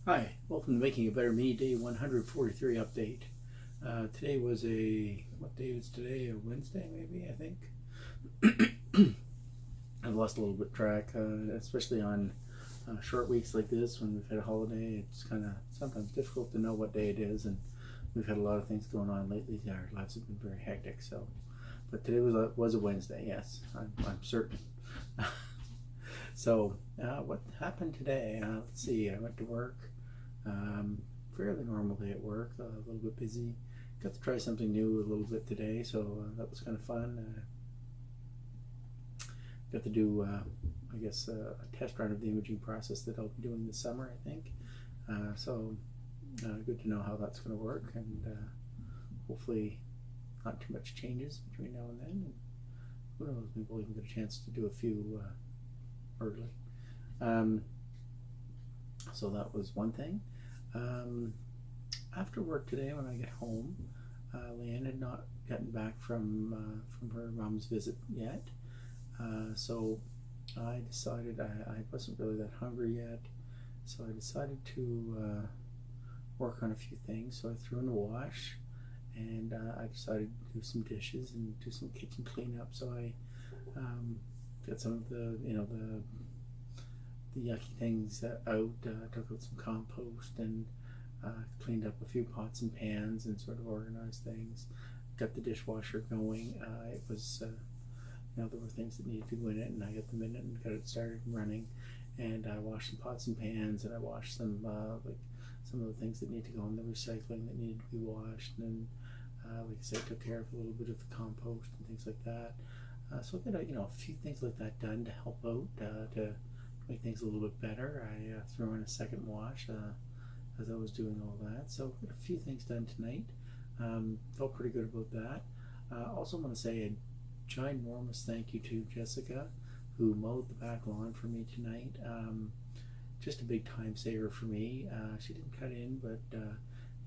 Hi, welcome to Making a Better Me, day 143 update. Today was what day is today? A Wednesday, maybe, I think. I've lost a little bit track, especially on short weeks like this when we've had a holiday. It's kind of sometimes difficult to know what day it is, and we've had a lot of things going on lately. Our lives have been very hectic, so. But today was a Wednesday, yes, I'm certain. So, what happened today? Let's see, I went to work. Fairly normal day at work, a little bit busy. Got to try something new a little bit today, so that was kind of fun. Got to do, I guess, a test run of the imaging process that I'll be doing this summer, I think. So good to know how that's going to work, and hopefully not too much changes between now and then. And who knows, maybe we'll even get a chance to do a few early. So that was one thing. After work today, when I get home, Leanne had not gotten back from her mom's visit yet, so I decided I wasn't really that hungry yet, so I decided to work on a few things. So I threw in the wash, and I decided to do some dishes and do some kitchen cleanup. So I got some of the yucky things out, took out some compost, and cleaned up a few pots and pans and sort of organized things. Got the dishwasher going. It was, there were things that needed to go in it, and I got them in it and got it started running. And I washed some pots and pans, and I washed some like some of the things that need to go in the recycling that needed to be washed. And like I said, took care of a little bit of the compost and things like that. So I got a few things like that done to help out to make things a little bit better. I threw in a second wash as I was doing all that. So got a few things done tonight. Felt pretty good about that. Also want to say a ginormous thank you to Jessica, who mowed the back lawn for me tonight. Just a big time saver for me. She didn't cut in, but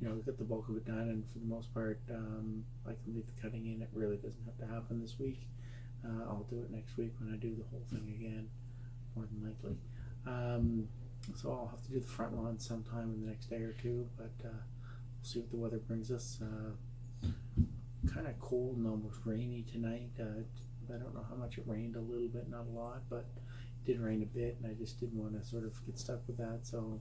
we got the bulk of it done, and for the most part, I can leave the cutting in. It really doesn't have to happen this week. I'll do it next week when I do the whole thing again, more than likely. So I'll have to do the front lawn sometime in the next day or two, but we'll see what the weather brings us. Kind of cold and almost rainy tonight. I don't know how much it rained, a little bit, not a lot, but it did rain a bit, and I just didn't want to sort of get stuck with that. So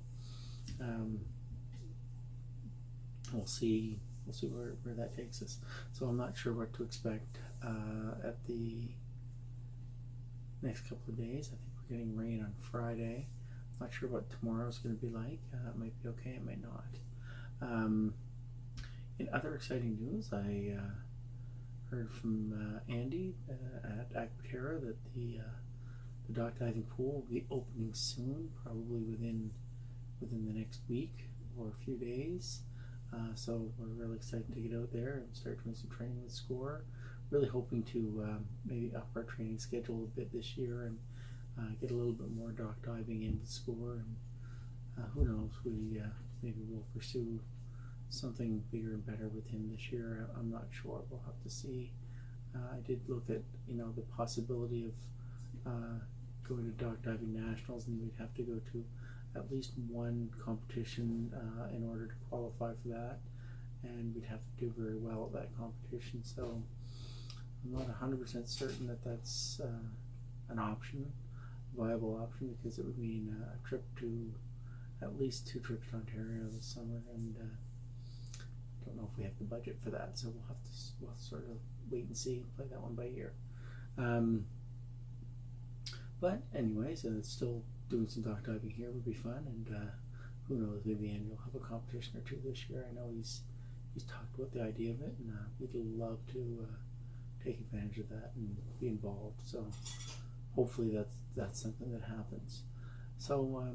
we'll see where that takes us. So I'm not sure what to expect at the next couple of days. I think we're getting rain on Friday. I'm not sure what tomorrow's going to be like. It might be okay, it might not. In other exciting news, I heard from Andy at Aquaterra that the dock diving pool will be opening soon, probably within the next week or a few days. So we're really excited to get out there and start doing some training with SCORE. Really hoping to maybe up our training schedule a bit this year and get a little bit more dock diving in with SCORE. And who knows, maybe we'll pursue something bigger and better with him this year. I'm not sure. We'll have to see. I did look at the possibility of going to dock diving nationals, and we'd have to go to at least one competition in order to qualify for that, and we'd have to do very well at that competition. So I'm not 100% certain that that's an option, a viable option, because it would mean a trip to at least 2 trips to Ontario this summer, and I don't know if we have the budget for that. So we'll sort of wait and see, play that one by ear. But anyways, it's still doing some dock diving here would be fun, and who knows, maybe Andy will have a competition or two this year. I know he's talked about the idea of it, and we'd love to take advantage of that and be involved. So hopefully that's something that happens. So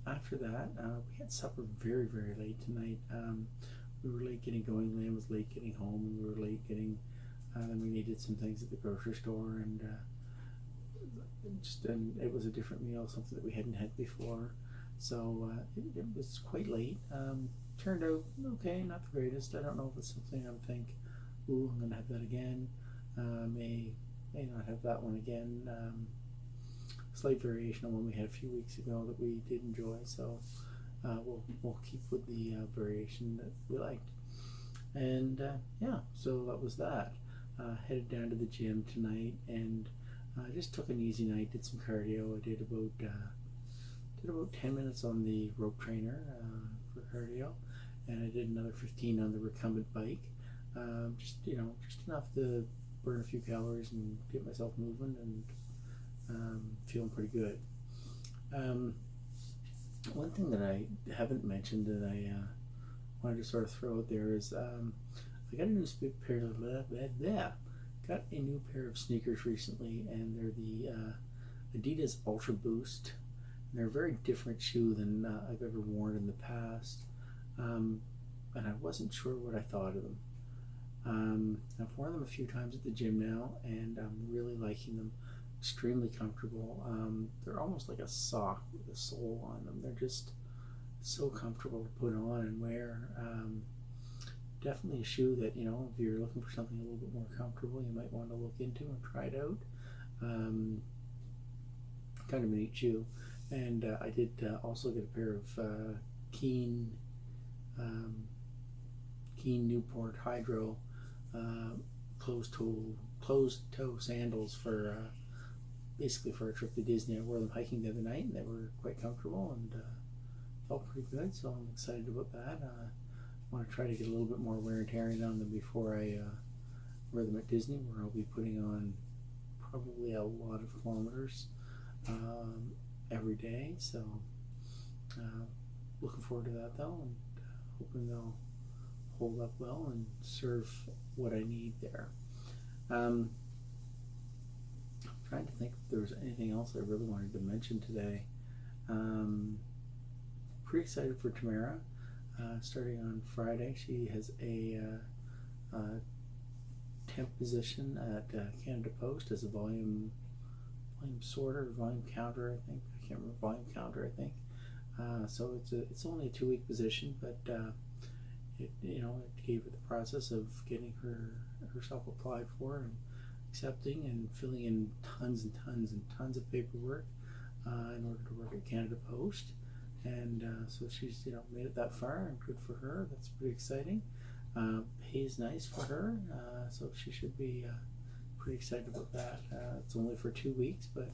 after that, we had supper very, very late tonight. We were late getting going. Liam was late getting home, and we were late getting. Then we needed some things at the grocery store, and it was a different meal, something that we hadn't had before. So it was quite late. Turned out okay, not the greatest. I don't know if it's something I would think, ooh, I'm gonna have that again. May not have that one again. Slight variation on one we had a few weeks ago that we did enjoy. So we'll keep with the variation that we liked. And yeah, so that was that. Headed down to the gym tonight and just took an easy night. Did some cardio. I did about 10 minutes on the rope trainer for cardio, and I did another 15 on the recumbent bike. Just enough to burn a few calories and get myself moving and feeling pretty good. One thing that I haven't mentioned that I wanted to sort of throw out there is I got a new pair of sneakers recently, and they're the Adidas Ultra Boost. And they're a very different shoe than I've ever worn in the past, and I wasn't sure what I thought of them. I've worn them a few times at the gym now, and I'm really liking them. Extremely comfortable. They're almost like a sock with a sole on them. They're just so comfortable to put on and wear. Definitely a shoe that, if you're looking for something a little bit more comfortable, you might want to look into and try it out. Kind of a neat shoe. And I did also get a pair of Keen Newport Hydro closed toe sandals for basically for a trip to Disney. I wore them hiking the other night, and they were quite comfortable and felt pretty good. So I'm excited about that. I want to try to get a little bit more wear and tear on them before I wear them at Disney, where I'll be putting on probably a lot of kilometers every day. So looking forward to that though, and hoping they'll hold up well and serve what I need there. I'm trying to think if there was anything else I really wanted to mention today. Pretty excited for Tamara. Starting on Friday, she has a temp position at Canada Post as a volume sorter, volume counter. I think I can't remember, volume counter. I think so. It's only a 2-week position, but it gave her the process of getting herself applied for and accepting and filling in tons and tons and tons of paperwork in order to work at Canada Post. And so she's made it that far, and good for her. That's pretty exciting. Pays nice for her, so she should be pretty excited about that. It's only for 2 weeks, but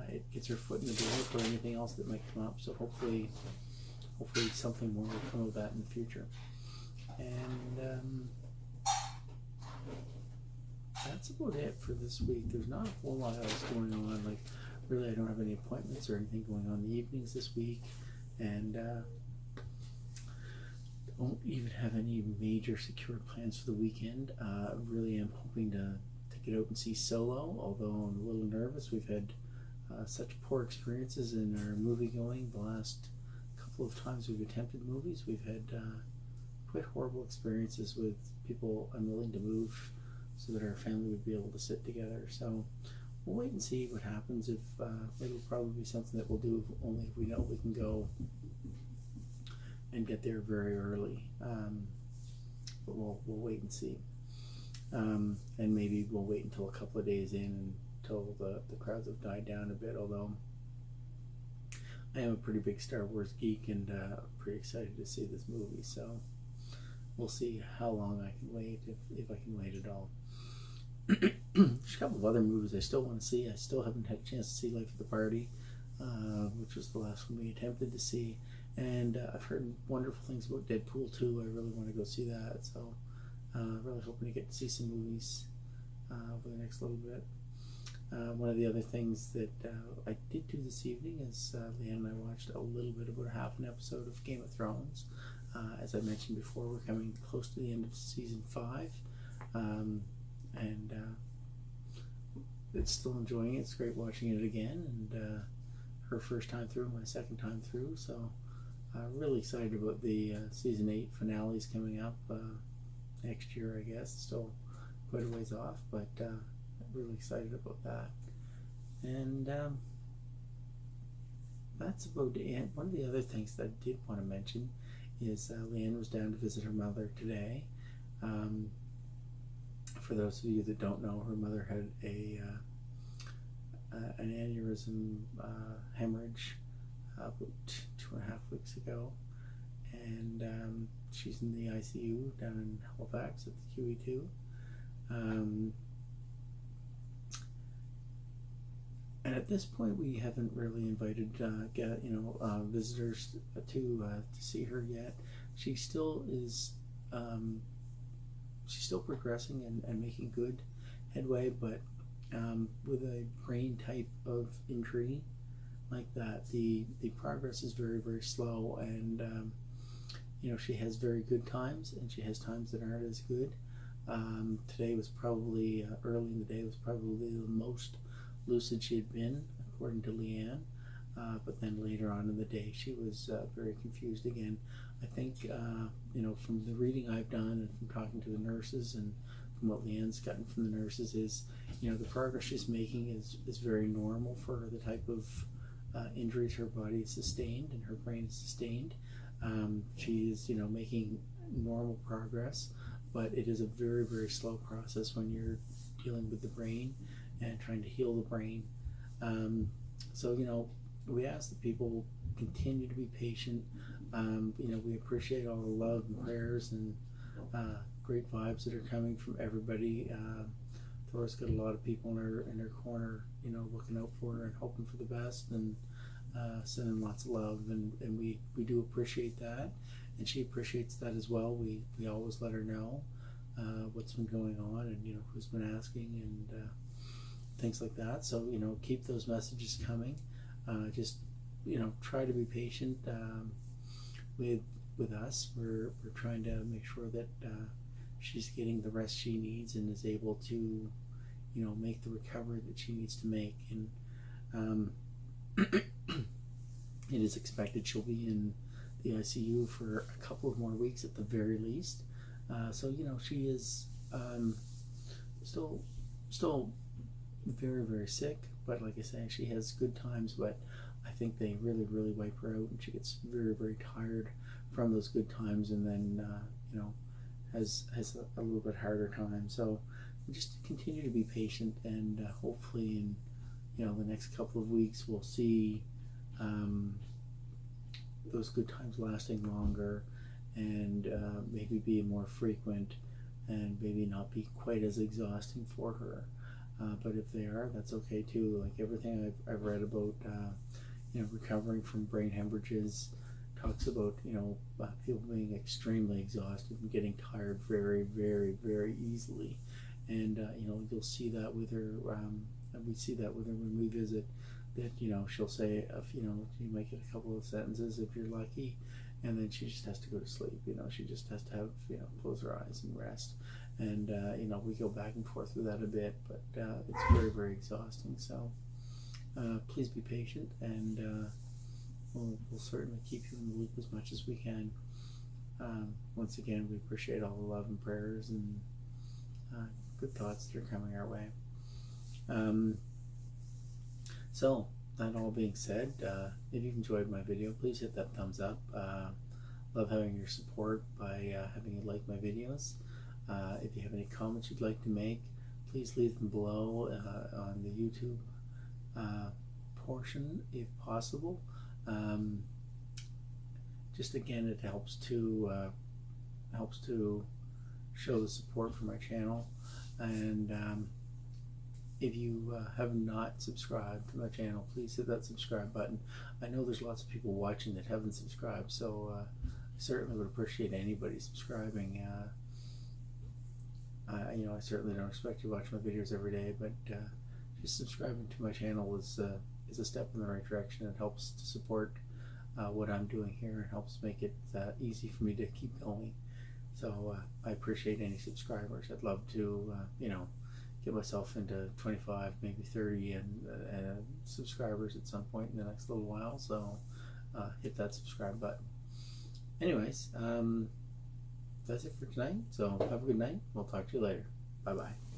it gets her foot in the door for anything else that might come up. So hopefully something more will come of that in the future. And that's about it for this week. There's not a whole lot else going on. Like, really, I don't have any appointments or anything going on in the evenings this week, and don't even have any major secure plans for the weekend. Really am hoping to get out and see Solo, although I'm a little nervous. We've had such poor experiences in our movie going. The last couple of times we've attempted movies, we've had quite horrible experiences with people unwilling to move so that our family would be able to sit together. So we'll wait and see what happens. If it'll probably be something that we'll do only if we know we can go and get there very early. But we'll wait and see. And maybe we'll wait until a couple of days in, until the crowds have died down a bit, although I am a pretty big Star Wars geek, and pretty excited to see this movie. So we'll see how long I can wait, if I can wait at all. There's a couple of other movies I still want to see. I still haven't had a chance to see Life at the Party, which was the last one we attempted to see. And I've heard wonderful things about Deadpool 2. I really want to go see that. So really hoping to get to see some movies over the next little bit. One of the other things that I did do this evening is Leanne and I watched a little bit, about half an episode of Game of Thrones. As I mentioned before, we're coming close to the end of season 5. And it's still enjoying it. It's great watching it again, and her first time through, my second time through. So really excited about the season 8 finales coming up next year, I guess. Still quite a ways off, but really excited about that. And that's about it. One of the other things that I did want to mention is Leanne was down to visit her mother today. For those of you that don't know, her mother had an aneurysm hemorrhage about 2.5 weeks ago, and she's in the ICU down in Halifax at the QE2. And at this point, we haven't really invited visitors to see her yet. She still is she's still progressing and making good headway, but with a brain type of injury like that, the progress is very, very slow, and she has very good times and she has times that aren't as good. Today was probably early in the day was probably the most lucid she had been, according to Leanne, but then later on in the day she was very confused again. I think from the reading I've done and from talking to the nurses and from what Leanne's gotten from the nurses is, the progress she's making is very normal for the type of injuries her body has sustained and her brain has sustained. She is making normal progress, but it is a very, very slow process when you're dealing with the brain and trying to heal the brain. So we ask that people continue to be patient. We appreciate all the love and prayers and great vibes that are coming from everybody. Thor's got a lot of people in her corner, looking out for her and hoping for the best, and sending lots of love, and we do appreciate that, and she appreciates that as well. We always let her know what's been going on and who's been asking and things like that. So keep those messages coming. Just try to be patient with us. We're trying to make sure that she's getting the rest she needs and is able to make the recovery that she needs to make. And it is expected she'll be in the ICU for a couple of more weeks at the very least. So she is still very, very sick, but like I say, she has good times, but I think they really, really wipe her out, and she gets very, very tired from those good times, and then has a little bit harder time. So we just continue to be patient, and hopefully in the next couple of weeks we'll see those good times lasting longer, and maybe be more frequent, and maybe not be quite as exhausting for her. But if they are, that's okay too. Like everything I've read about, recovering from brain hemorrhages talks about, people being extremely exhausted and getting tired very, very, very easily. And, you'll see that with her, and we see that with her when we visit, that, she'll say, you might get a couple of sentences if you're lucky, and then she just has to go to sleep. She just has to have, close her eyes and rest. And, we go back and forth with that a bit, but it's very, very exhausting. So please be patient, and we'll certainly keep you in the loop as much as we can. Once again, we appreciate all the love and prayers and good thoughts that are coming our way. So that all being said, if you've enjoyed my video, please hit that thumbs up. Love having your support by having you like my videos. If you have any comments you'd like to make, please leave them below on the YouTube portion if possible. Just again, it helps to show the support for my channel. And if you have not subscribed to my channel, please hit that subscribe button. I know there's lots of people watching that haven't subscribed, so I certainly would appreciate anybody subscribing. I certainly don't expect you to watch my videos every day, but just subscribing to my channel is a step in the right direction. It helps to support what I'm doing here and helps make it easy for me to keep going. So I appreciate any subscribers. I'd love to, get myself into 25, maybe 30 and subscribers at some point in the next little while. So hit that subscribe button. Anyways, that's it for tonight. So have a good night. We'll talk to you later. Bye-bye.